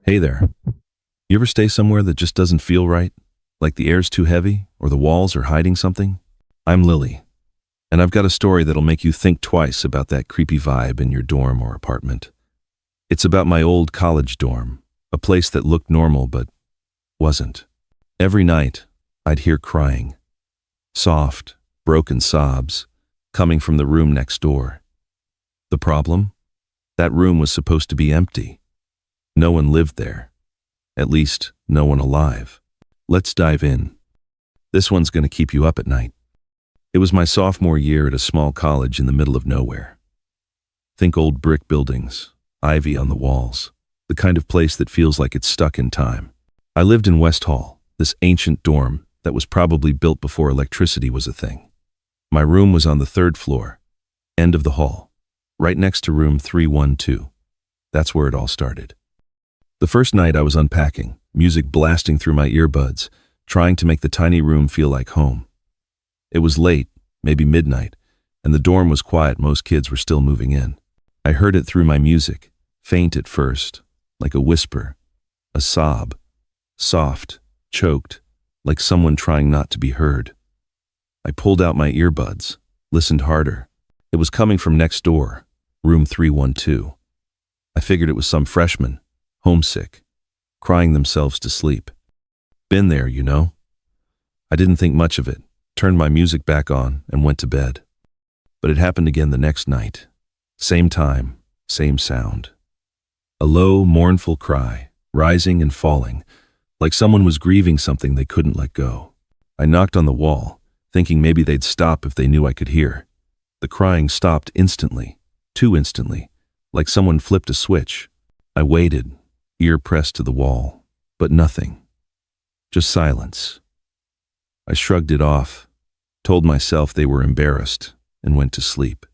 Hey there. You ever stay somewhere that just doesn't feel right? Like the air's too heavy or the walls are hiding something? I'm Lily, and I've got a story that'll make you think twice about that creepy vibe in your dorm or apartment. It's about my old college dorm, a place that looked normal but wasn't. Every night, I'd hear crying. Soft, broken sobs coming from the room next door. The problem? That room was supposed to be empty. No one lived there. At least, no one alive. Let's dive in. This one's going to keep you up at night. It was my sophomore year at a small college in the middle of nowhere. Think old brick buildings, ivy on the walls, the kind of place that feels like it's stuck in time. I lived in West Hall, this ancient dorm that was probably built before electricity was a thing. My room was on the third floor, end of the hall, right next to room 312. That's where it all started. The first night I was unpacking, music blasting through my earbuds, trying to make the tiny room feel like home. It was late, maybe midnight, and the dorm was quiet. Most kids were still moving in. I heard it through my music, faint at first, like a whisper, a sob, soft, choked, like someone trying not to be heard. I pulled out my earbuds, listened harder. It was coming from next door, room 312. I figured it was some freshman, homesick, crying themselves to sleep. Been there, you know? I didn't think much of it, turned my music back on, and went to bed. But it happened again the next night. Same time, same sound. A low, mournful cry, rising and falling, like someone was grieving something they couldn't let go. I knocked on the wall, thinking maybe they'd stop if they knew I could hear. The crying stopped instantly, too instantly, like someone flipped a switch. I waited, ear pressed to the wall, but nothing. Just silence. I shrugged it off, told myself they were embarrassed, and went to sleep.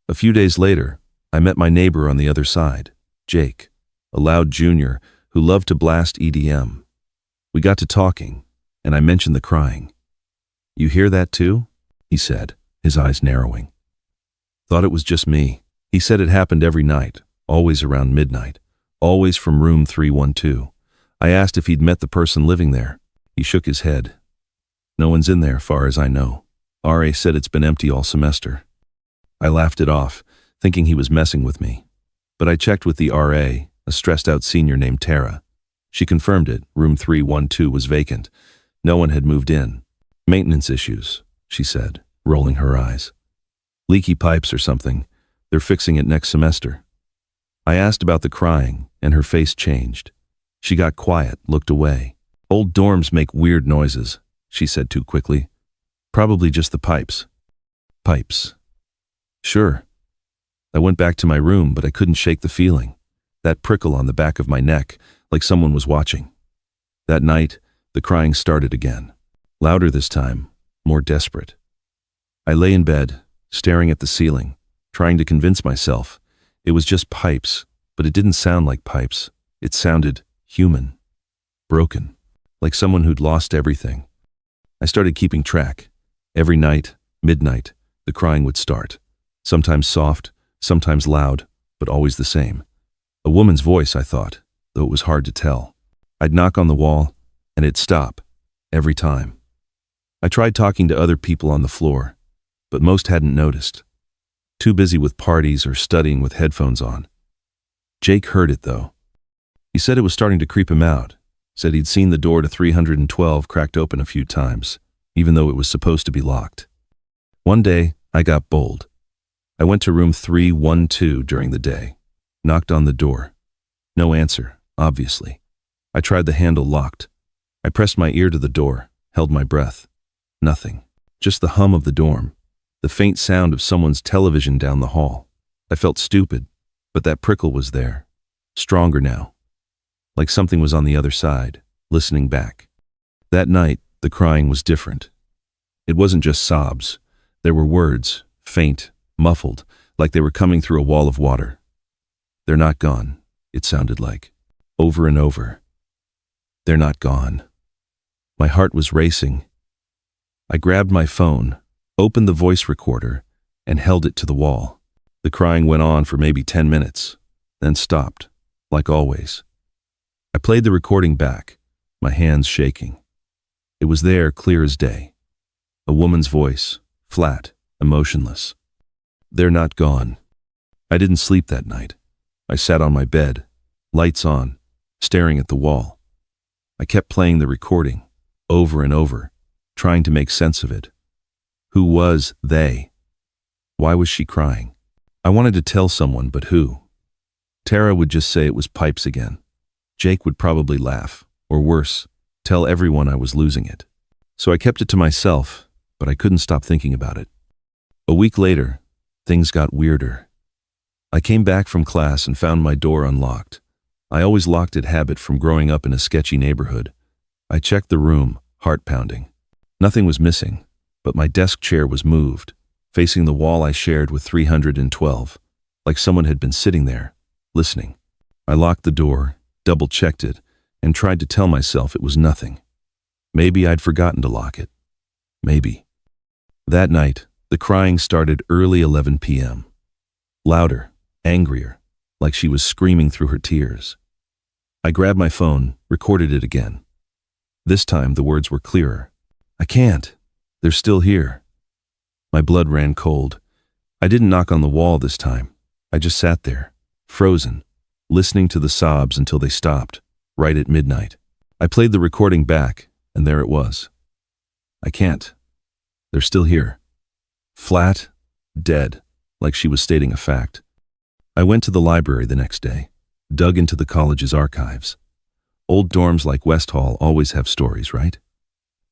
A few days later, I met my neighbor on the other side, Jake, a loud junior who loved to blast EDM. We got to talking, and I mentioned the crying. "You hear that too?" he said, his eyes narrowing. Thought it was just me. He said it happened every night, always around midnight, always from room 312. I asked if he'd met the person living there. He shook his head. "No one's in there, far as I know. RA said it's been empty all semester." I laughed it off, thinking he was messing with me. But I checked with the RA, a stressed-out senior named Tara. She confirmed it. Room 312 was vacant. No one had moved in. "Maintenance issues," she said, rolling her eyes. "Leaky pipes or something. They're fixing it next semester." I asked about the crying, and her face changed. She got quiet, looked away. "Old dorms make weird noises," she said too quickly. "Probably just the pipes." Pipes. Sure. I went back to my room, but I couldn't shake the feeling. That prickle on the back of my neck, like someone was watching. That night, the crying started again. Louder this time, more desperate. I lay in bed, staring at the ceiling, trying to convince myself it was just pipes, but it didn't sound like pipes. It sounded human, broken, like someone who'd lost everything. I started keeping track. Every night, midnight, the crying would start. Sometimes soft, sometimes loud, but always the same. A woman's voice, I thought, though it was hard to tell. I'd knock on the wall, and it'd stop, every time. I tried talking to other people on the floor, but most hadn't noticed. Too busy with parties or studying with headphones on. Jake heard it, though. He said it was starting to creep him out, said he'd seen the door to 312 cracked open a few times, even though it was supposed to be locked. One day, I got bold. I went to room 312 during the day, knocked on the door. No answer, obviously. I tried the handle locked. I pressed my ear to the door, held my breath. Nothing. Just the hum of the dorm, the faint sound of someone's television down the hall. I felt stupid, but that prickle was there, stronger now, like something was on the other side, listening back. That night, the crying was different. It wasn't just sobs. There were words, faint, muffled, like they were coming through a wall of water. "They're not gone," it sounded like, over and over. "They're not gone." My heart was racing. I grabbed my phone, opened the voice recorder, and held it to the wall. The crying went on for maybe 10 minutes, then stopped, like always. I played the recording back, my hands shaking. It was there, clear as day. A woman's voice, flat, emotionless. "They're not gone." I didn't sleep that night. I sat on my bed, lights on, staring at the wall. I kept playing the recording, over and over, trying to make sense of it. Who was they? Why was she crying? I wanted to tell someone, but who? Tara would just say it was pipes again. Jake would probably laugh, or worse, tell everyone I was losing it. So I kept it to myself, but I couldn't stop thinking about it. A week later, things got weirder. I came back from class and found my door unlocked. I always locked it, habit from growing up in a sketchy neighborhood. I checked the room, heart pounding. Nothing was missing, but my desk chair was moved, facing the wall I shared with 312, like someone had been sitting there, listening. I locked the door, double-checked it, and tried to tell myself it was nothing. Maybe I'd forgotten to lock it. Maybe. That night, the crying started early 11 p.m. Louder, angrier, like she was screaming through her tears. I grabbed my phone, recorded it again. This time the words were clearer. "I can't. They're still here." My blood ran cold. I didn't knock on the wall this time. I just sat there, frozen, listening to the sobs until they stopped, right at midnight. I played the recording back, and there it was. "I can't. They're still here." Flat, dead, like she was stating a fact. I went to the library the next day, dug into the college's archives. Old dorms like West Hall always have stories, right?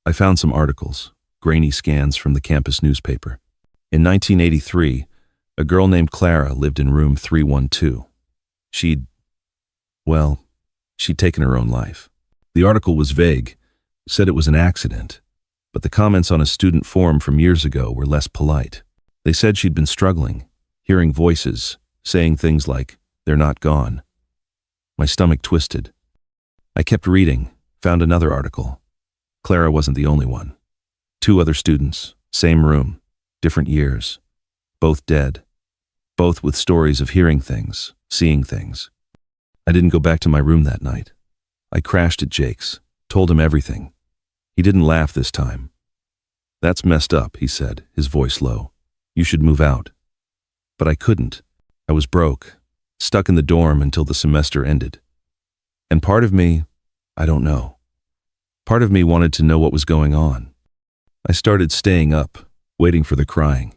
I found some articles, grainy scans from the campus newspaper. In 1983, a girl named Clara lived in room 312. She'd taken her own life. The article was vague, said it was an accident, but the comments on a student forum from years ago were less polite. They said she'd been struggling, hearing voices, saying things like, "They're not gone." My stomach twisted. I kept reading, found another article. Clara wasn't the only one. 2 other students, same room, different years, both dead, both with stories of hearing things, seeing things. I didn't go back to my room that night. I crashed at Jake's, told him everything. He didn't laugh this time. "That's messed up," he said, his voice low. "You should move out." But I couldn't. I was broke, stuck in the dorm until the semester ended. And part of me, I don't know. Part of me wanted to know what was going on. I started staying up, waiting for the crying.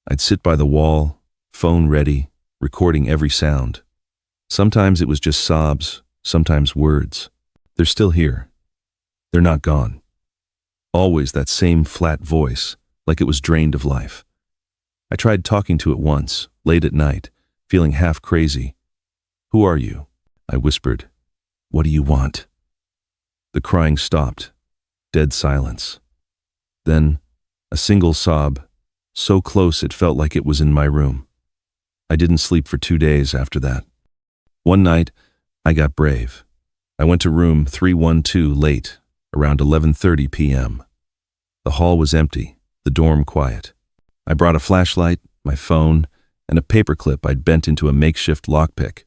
I'd sit by the wall, phone ready, recording every sound. Sometimes it was just sobs, sometimes words. "They're still here. They're not gone." Always that same flat voice, like it was drained of life. I tried talking to it once, late at night, feeling half crazy. "Who are you?" I whispered. "What do you want?" The crying stopped. Dead silence. Then, a single sob, so close it felt like it was in my room. I didn't sleep for 2 days after that. One night, I got brave. I went to room 312 late, around 11:30 p.m. The hall was empty, the dorm quiet. I brought a flashlight, my phone, and a paperclip I'd bent into a makeshift lockpick.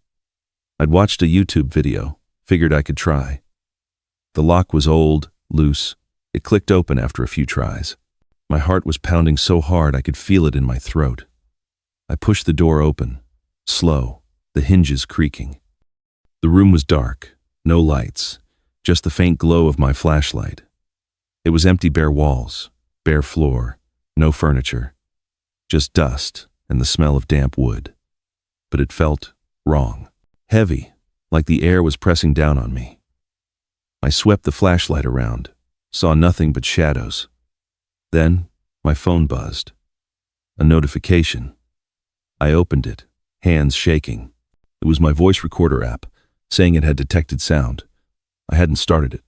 I'd watched a YouTube video, figured I could try. The lock was old, loose. It clicked open after a few tries. My heart was pounding so hard I could feel it in my throat. I pushed the door open, slow, the hinges creaking. The room was dark, no lights, just the faint glow of my flashlight. It was empty, bare walls, bare floor, no furniture, just dust and the smell of damp wood. But it felt wrong, heavy, like the air was pressing down on me. I swept the flashlight around, saw nothing but shadows. Then my phone buzzed. A notification. I opened it, hands shaking. It was my voice recorder app, saying it had detected sound. I hadn't started it.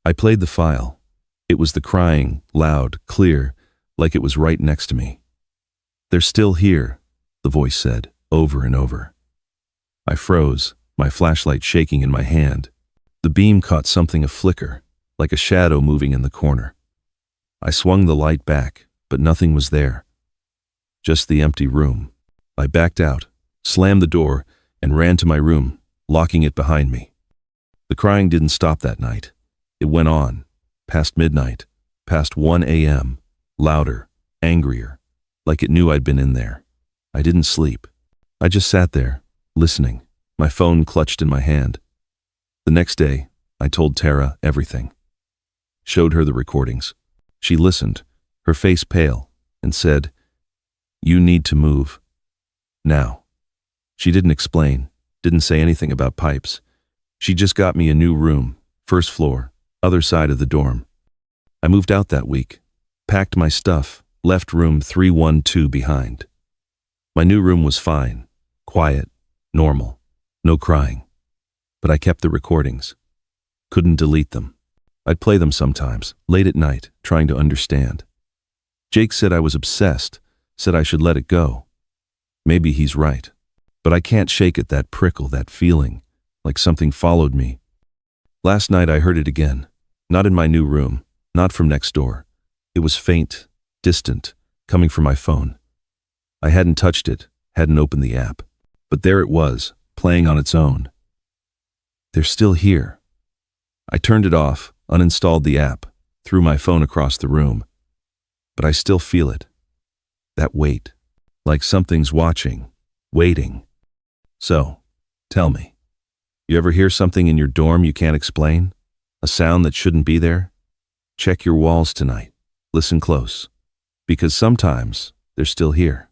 I played the file. It was the crying, loud, clear, like it was right next to me. "They're still here," the voice said, over and over. I froze, my flashlight shaking in my hand. The beam caught something a flicker, like a shadow moving in the corner. I swung the light back, but nothing was there. Just the empty room. I backed out, slammed the door, and ran to my room, locking it behind me. The crying didn't stop that night. It went on, past midnight, past 1 a.m., louder, angrier, like it knew I'd been in there. I didn't sleep. I just sat there, listening, my phone clutched in my hand. The next day, I told Tara everything. Showed her the recordings. She listened, her face pale, and said, "You need to move. Now." She didn't explain, didn't say anything about pipes. She just got me a new room, first floor, other side of the dorm. I moved out that week, packed my stuff, left room 312 behind. My new room was fine, quiet, normal, no crying. But I kept the recordings. Couldn't delete them. I'd play them sometimes, late at night, trying to understand. Jake said I was obsessed, said I should let it go. Maybe he's right. But I can't shake it, that prickle, that feeling, like something followed me. Last night I heard it again, not in my new room, not from next door. It was faint, distant, coming from my phone. I hadn't touched it, hadn't opened the app. But there it was, playing on its own. They're still here. I turned it off, uninstalled the app, threw my phone across the room. But I still feel it. That weight, like something's watching, waiting. So, tell me, you ever hear something in your dorm you can't explain? A sound that shouldn't be there? Check your walls tonight. Listen close. Because sometimes they're still here.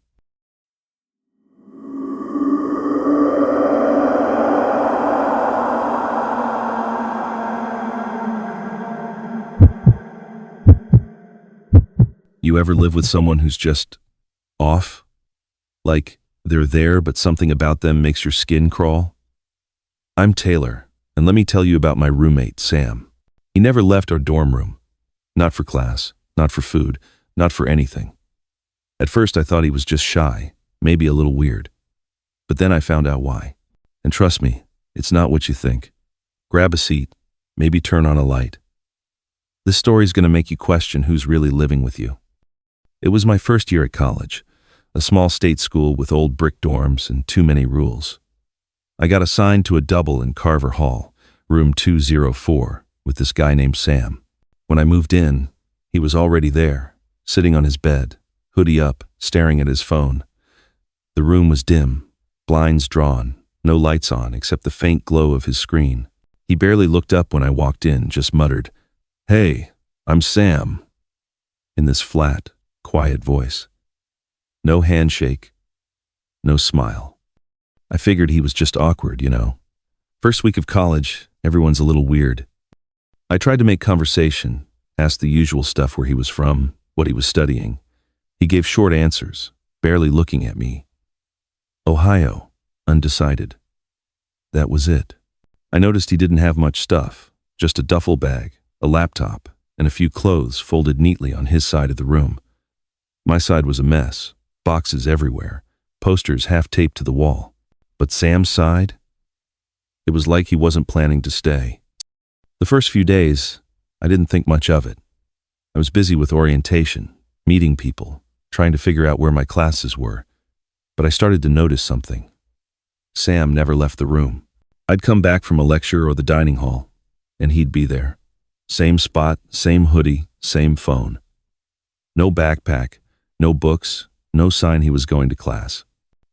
You ever live with someone who's just off? Like they're there, but something about them makes your skin crawl? I'm Taylor, and let me tell you about my roommate, Sam. He never left our dorm room. Not for class, not for food, not for anything. At first I thought he was just shy, maybe a little weird. But then I found out why. And trust me, it's not what you think. Grab a seat, maybe turn on a light. This story's gonna make you question who's really living with you. It was my first year at college, a small state school with old brick dorms and too many rules. I got assigned to a double in Carver Hall, room 204, with this guy named Sam. When I moved in, he was already there, sitting on his bed, hoodie up, staring at his phone. The room was dim, blinds drawn, no lights on except the faint glow of his screen. He barely looked up when I walked in, just muttered, "Hey, I'm Sam," in this flat, quiet voice. No handshake, no smile. I figured he was just awkward, you know. First week of college, everyone's a little weird. I tried to make conversation, asked the usual stuff, where he was from, what he was studying. He gave short answers, barely looking at me. Ohio, undecided. That was it. I noticed he didn't have much stuff, just a duffel bag, a laptop, and a few clothes folded neatly on his side of the room. My side was a mess, boxes everywhere, posters half taped to the wall. But Sam's side? It was like he wasn't planning to stay. The first few days, I didn't think much of it. I was busy with orientation, meeting people, trying to figure out where my classes were. But I started to notice something. Sam never left the room. I'd come back from a lecture or the dining hall, and he'd be there. Same spot, same hoodie, same phone. No backpack, no books, no sign he was going to class.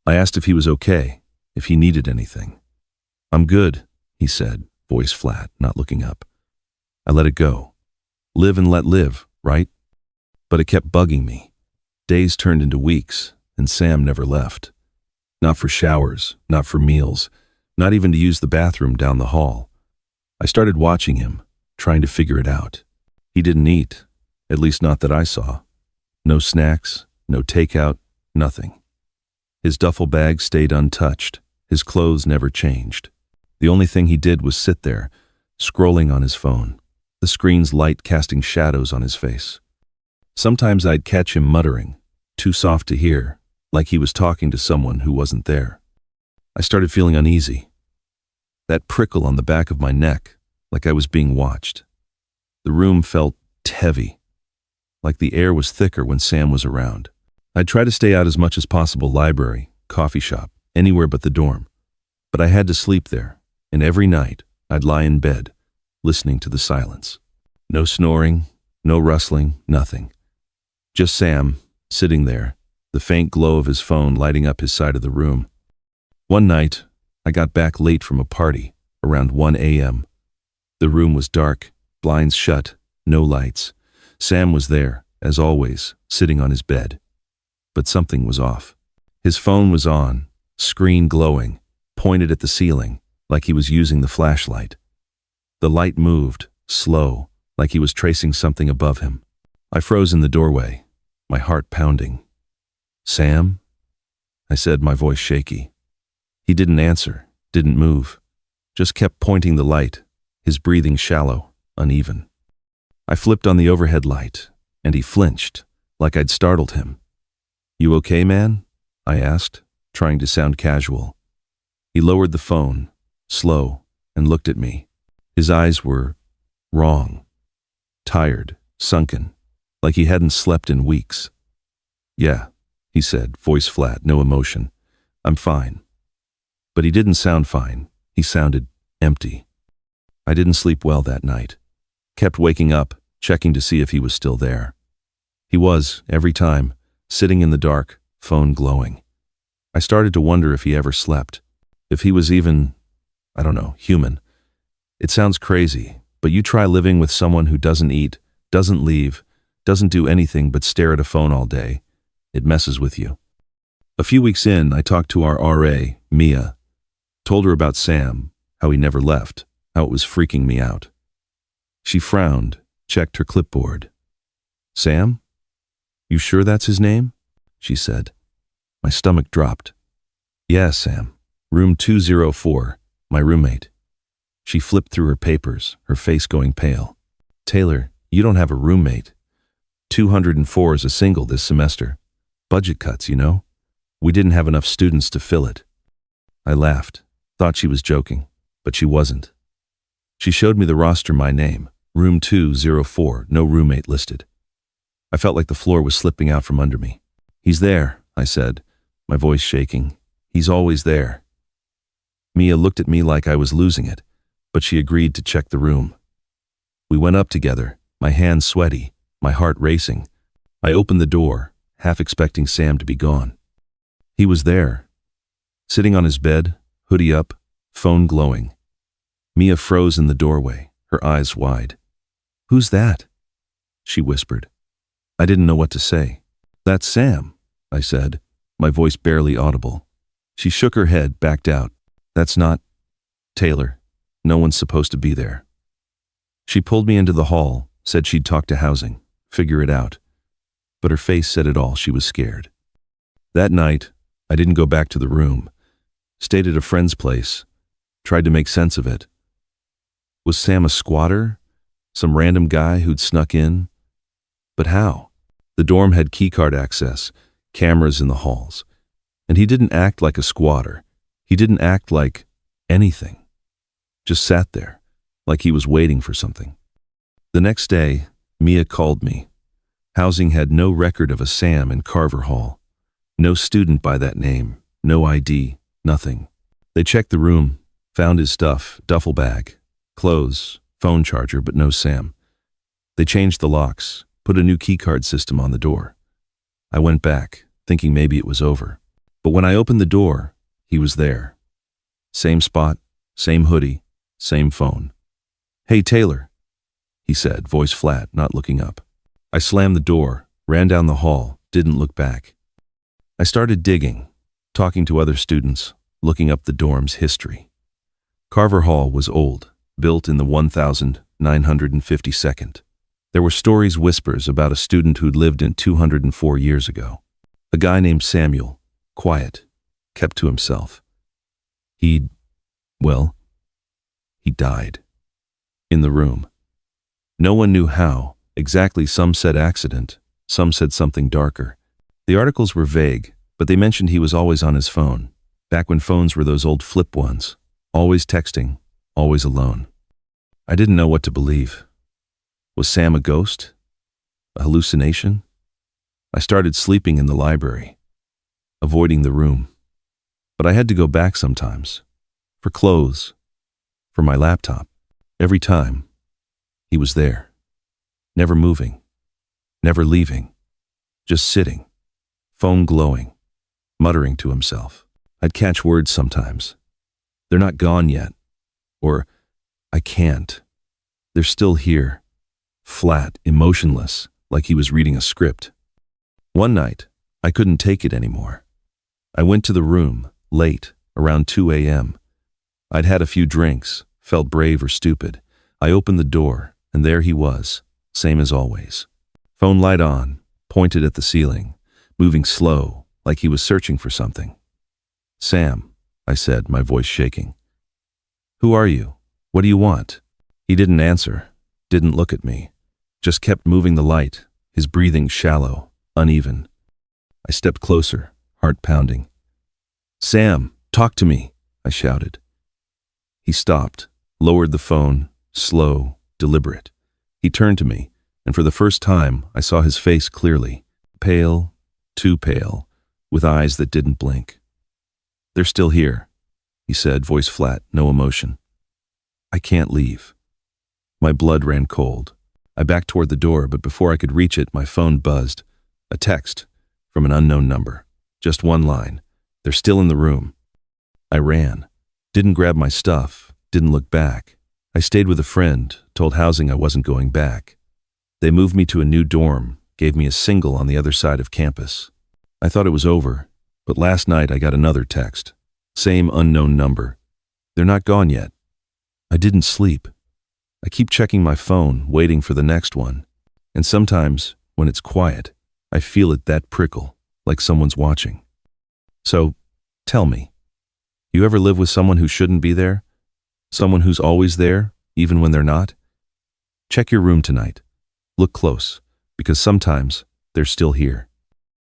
I asked if he was okay, if he needed anything. "I'm good," he said, voice flat, not looking up. I let it go. Live and let live, right? But it kept bugging me. Days turned into weeks, and Sam never left. Not for showers, not for meals, not even to use the bathroom down the hall. I started watching him, trying to figure it out. He didn't eat, at least not that I saw. No snacks, no takeout, nothing. His duffel bag stayed untouched. His clothes never changed. The only thing he did was sit there, scrolling on his phone, the screen's light casting shadows on his face. Sometimes I'd catch him muttering, too soft to hear, like he was talking to someone who wasn't there. I started feeling uneasy. That prickle on the back of my neck, like I was being watched. The room felt heavy, like the air was thicker when Sam was around. I'd try to stay out as much as possible, library, coffee shop, anywhere but the dorm. But I had to sleep there, and every night, I'd lie in bed, listening to the silence. No snoring, no rustling, nothing. Just Sam, sitting there, the faint glow of his phone lighting up his side of the room. One night, I got back late from a party, around 1 a.m. The room was dark, blinds shut, no lights. Sam was there, as always, sitting on his bed. But something was off. His phone was on, screen glowing, pointed at the ceiling, like he was using the flashlight. The light moved, slow, like he was tracing something above him. I froze in the doorway, my heart pounding. "Sam?" I said, my voice shaky. He didn't answer, didn't move, just kept pointing the light, his breathing shallow, uneven. I flipped on the overhead light, and he flinched, like I'd startled him. "You okay, man?" I asked, trying to sound casual. He lowered the phone, slow, and looked at me. His eyes were wrong, tired, sunken, like he hadn't slept in weeks. "Yeah," he said, voice flat, no emotion. "I'm fine." But he didn't sound fine. He sounded empty. I didn't sleep well that night. Kept waking up, checking to see if he was still there. He was, every time, sitting in the dark, phone glowing. I started to wonder if he ever slept. If he was even, I don't know, human. It sounds crazy, but you try living with someone who doesn't eat, doesn't leave, doesn't do anything but stare at a phone all day. It messes with you. A few weeks in, I talked to our RA, Mia. Told her about Sam, how he never left, how it was freaking me out. She frowned, checked her clipboard. "Sam? You sure that's his name?" she said. My stomach dropped. "Yeah, Sam. Room 204, my roommate." She flipped through her papers, her face going pale. "Taylor, you don't have a roommate. 204 is a single this semester. Budget cuts, you know? We didn't have enough students to fill it." I laughed, thought she was joking, but she wasn't. She showed me the roster, my name, room 204, no roommate listed. I felt like the floor was slipping out from under me. "He's there," I said, my voice shaking. "He's always there." Mia looked at me like I was losing it, but she agreed to check the room. We went up together, my hands sweaty, my heart racing. I opened the door, half expecting Sam to be gone. He was there, sitting on his bed, hoodie up, phone glowing. Mia froze in the doorway, her eyes wide. "Who's that?" she whispered. I didn't know what to say. "That's Sam," I said, my voice barely audible. She shook her head, backed out. "That's not Taylor. No one's supposed to be there." She pulled me into the hall, said she'd talk to housing, figure it out. But her face said it all. She was scared. That night, I didn't go back to the room. Stayed at a friend's place. Tried to make sense of it. Was Sam a squatter? Some random guy who'd snuck in? But how? The dorm had keycard access, cameras in the halls. And he didn't act like a squatter. He didn't act like anything. Just sat there, like he was waiting for something. The next day, Mia called me. Housing had no record of a Sam in Carver Hall. No student by that name, no ID, nothing. They checked the room, found his stuff, duffel bag, clothes, phone charger, but no Sam. They changed the locks, put a new keycard system on the door. I went back, thinking maybe it was over. But when I opened the door, he was there. Same spot, same hoodie, same phone. "Hey, Taylor," he said, voice flat, not looking up. I slammed the door, ran down the hall, didn't look back. I started digging, talking to other students, looking up the dorm's history. Carver Hall was old, built in the 1952nd. There were stories, whispers about a student who'd lived in 204 years ago. A guy named Samuel, quiet, kept to himself. He died. In the room. No one knew how, exactly. Some said accident, some said something darker. The articles were vague, but they mentioned he was always on his phone, back when phones were those old flip ones, always texting, always alone. I didn't know what to believe. Was Sam a ghost? A hallucination? I started sleeping in the library, avoiding the room. But I had to go back sometimes, for clothes, for my laptop. Every time, he was there. Never moving. Never leaving. Just sitting. Phone glowing. Muttering to himself. I'd catch words sometimes. They're not gone yet. Or, I can't. They're still here. Flat, emotionless, like he was reading a script. One night, I couldn't take it anymore. I went to the room, late, around 2 a.m. I'd had a few drinks, felt brave or stupid. I opened the door, and there he was, same as always. Phone light on, pointed at the ceiling, moving slow, like he was searching for something. "Sam," I said, my voice shaking. "Who are you? What do you want?" He didn't answer, didn't look at me, just kept moving the light, his breathing shallow, uneven. I stepped closer, heart pounding. "Sam, talk to me," I shouted. He stopped, lowered the phone, slow, deliberate. He turned to me, and for the first time, I saw his face clearly, pale, too pale, with eyes that didn't blink. "They're still here," he said, voice flat, no emotion. "I can't leave." My blood ran cold. I backed toward the door, but before I could reach it, my phone buzzed. A text from an unknown number. Just one line. "They're still in the room." I ran. Didn't grab my stuff. Didn't look back. I stayed with a friend, told housing I wasn't going back. They moved me to a new dorm, gave me a single on the other side of campus. I thought it was over, but last night I got another text. Same unknown number. "They're not gone yet." I didn't sleep. I keep checking my phone, waiting for the next one. And sometimes, when it's quiet, I feel it that prickle, like someone's watching. So, tell me, you ever live with someone who shouldn't be there? Someone who's always there, even when they're not? Check your room tonight. Look close, because sometimes they're still here.